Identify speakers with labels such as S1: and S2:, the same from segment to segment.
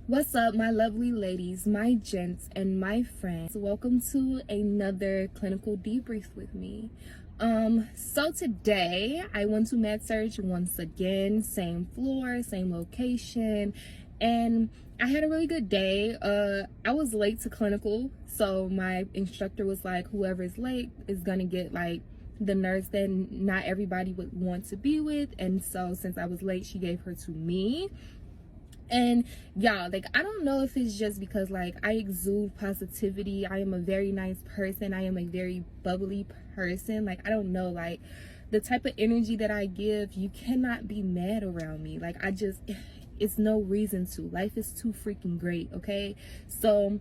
S1: What's up, my lovely ladies, my gents, and my friends? Welcome to another clinical debrief with me. So today I went to med-surg once again, same floor, same location, and I had a really good day. I was late to clinical, so my instructor was like, whoever's late is gonna get like the nurse that not everybody would want to be with, and so since I was late, she gave her to me. And y'all, like, I don't know if it's just because like I exude positivity. I am a very nice person. I am a very bubbly person. Like, I don't know, like the type of energy that I give, you cannot be mad around me. Like, it's no reason to. Life is too freaking great. Okay, so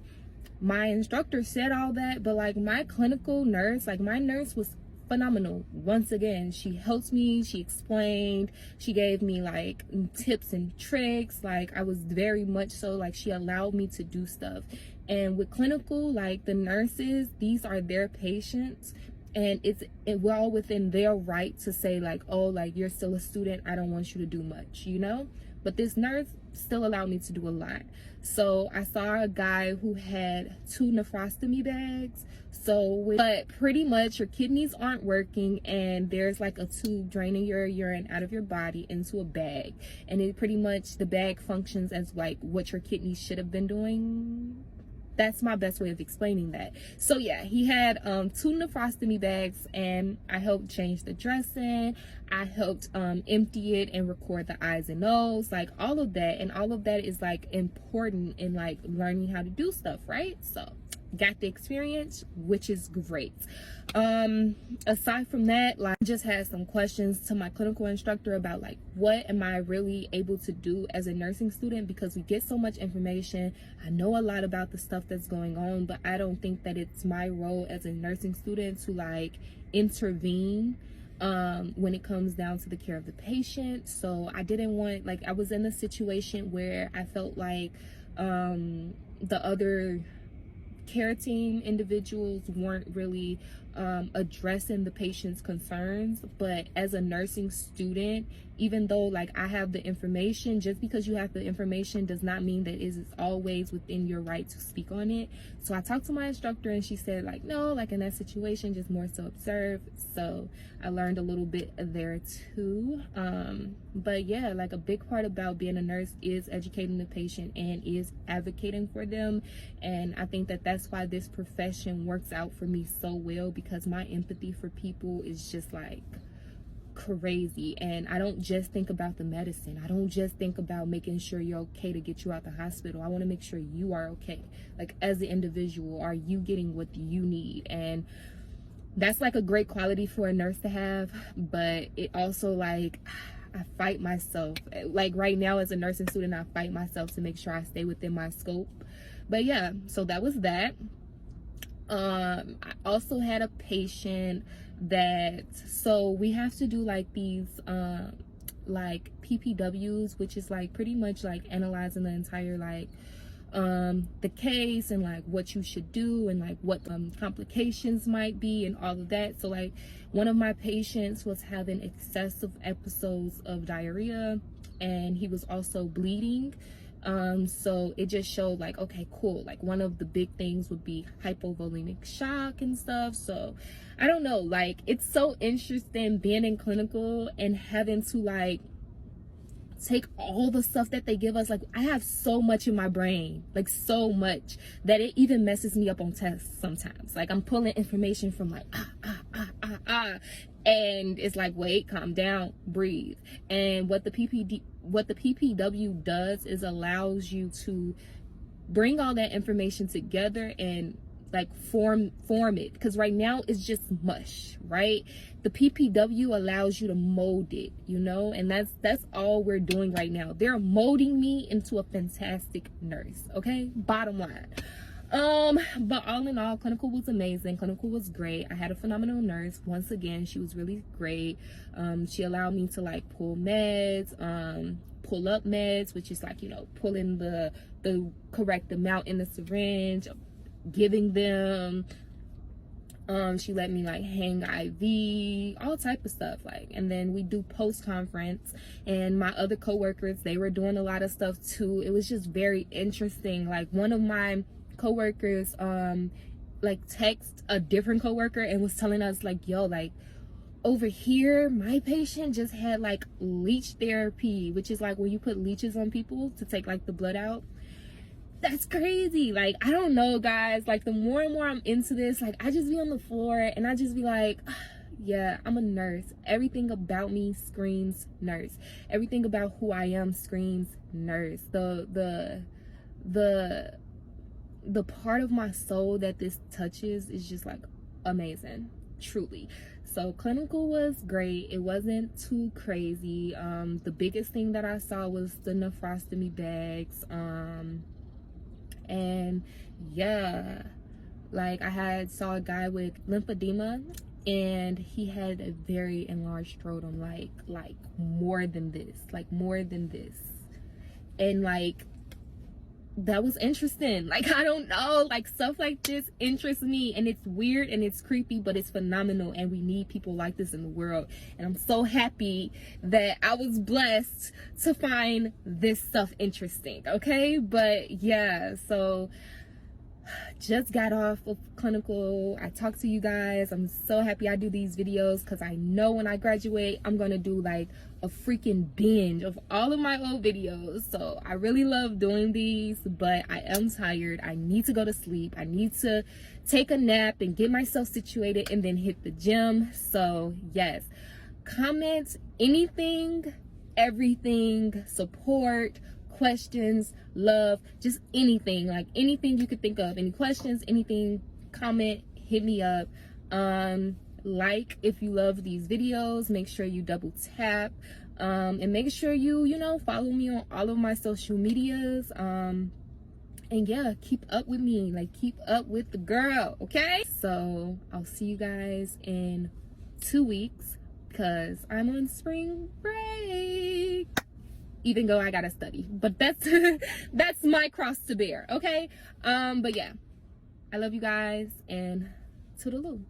S1: my instructor said all that, but like my clinical nurse, like my nurse was phenomenal. Once again, she helped me, she explained, she gave me like tips and tricks. Like, I was very much so, like, she allowed me to do stuff. And with clinical, like, the nurses, these are their patients, and it's well within their right to say like, oh, like, you're still a student, I don't want you to do much, you know. But this nurse still allowed me to do a lot. So I saw a guy who had 2 nephrostomy bags. But pretty much your kidneys aren't working, and there's like a tube draining your urine out of your body into a bag. And it pretty much, the bag functions as like what your kidneys should have been doing. That's my best way of explaining that. So yeah, he had 2 nephrostomy bags, and I helped change the dressing. I helped empty it and record the eyes and nose, like all of that. And all of that is like important in like learning how to do stuff, right? So got the experience, which is great. Aside from that, like, I just had some questions to my clinical instructor about like, what am I really able to do as a nursing student? Because we get so much information. I know a lot about the stuff that's going on, but I don't think that it's my role as a nursing student to like intervene when it comes down to the care of the patient. So I didn't want, like, I was in a situation where I felt like the other care team individuals weren't really addressing the patient's concerns. But as a nursing student, even though like I have the information, just because you have the information does not mean that it is always within your right to speak on it. So I talked to my instructor, and she said like, no, like in that situation, just more so observe. So I learned a little bit there too. But yeah, like a big part about being a nurse is educating the patient and is advocating for them. And I think that that's why this profession works out for me so well, because my empathy for people is just like crazy. And I don't just think about the medicine. I don't just think about making sure you're okay to get you out the hospital. I want to make sure you are okay. Like, as an individual, are you getting what you need? And that's like a great quality for a nurse to have. But it also, like, I fight myself. Like right now as a nursing student, I fight myself to make sure I stay within my scope. But yeah, so that was that. I also had a patient that, so we have to do like these like PPWs, which is like pretty much like analyzing the entire like the case, and like what you should do, and like what complications might be, and all of that. So like one of my patients was having excessive episodes of diarrhea, and he was also bleeding. So it just showed like, okay, cool, like one of the big things would be hypovolemic shock and stuff. So I don't know, like, it's so interesting being in clinical and having to like take all the stuff that they give us. Like, I have so much in my brain, like so much, that it even messes me up on tests sometimes. Like, I'm pulling information from like and it's like, wait, calm down, breathe. And what the PPW does is allows you to bring all that information together and like form it, because right now it's just mush, right? The PPW allows you to mold it, you know, and that's all we're doing right now. They're molding me into a fantastic nurse, okay? Bottom line. But all in all, clinical was amazing. Clinical was great. I had a phenomenal nurse. Once again, she was really great. She allowed me to like pull meds, pull up meds, which is like, you know, pulling the correct amount in the syringe, giving them, She let me like hang IV, all type of stuff, like, and then we do post conference, and my other coworkers, they were doing a lot of stuff too. It was just very interesting. Like, one of my coworkers like text a different coworker and was telling us like, yo, like, over here my patient just had like leech therapy, which is like when you put leeches on people to take like the blood out. That's crazy. Like, I don't know, guys. Like, the more and more I'm into this, like, I just be on the floor and I just be like, yeah, I'm a nurse. Everything about me screams nurse. Everything about who I am screams nurse. The part of my soul that this touches is just like amazing, truly. So clinical was great. It wasn't too crazy. The biggest thing that I saw was the nephrostomy bags. And yeah, like, I saw a guy with lymphedema, and he had a very enlarged scrotum, like more than this, and like, that was interesting. Like, I don't know, like, stuff like this interests me, and it's weird and it's creepy, but it's phenomenal, and we need people like this in the world. And I'm so happy that I was blessed to find this stuff interesting. Okay, but yeah, so just got off of clinical. I talked to you guys. I'm so happy I do these videos, because I know when I graduate I'm gonna do like a freaking binge of all of my old videos. So I really love doing these, but I am tired. I need to go to sleep. I need to take a nap and get myself situated and then hit the gym. So yes, comment anything, everything, support, questions, love, just anything, like anything you could think of. Any questions, anything, comment, hit me up. Like, if you love these videos, make sure you double tap, and make sure you know, follow me on all of my social medias. And yeah, keep up with me, like, keep up with the girl. Okay, so I'll see you guys in 2 weeks, because I'm on spring break, even though I gotta study, but that's that's my cross to bear. Okay, but yeah, I love you guys, and toodaloo.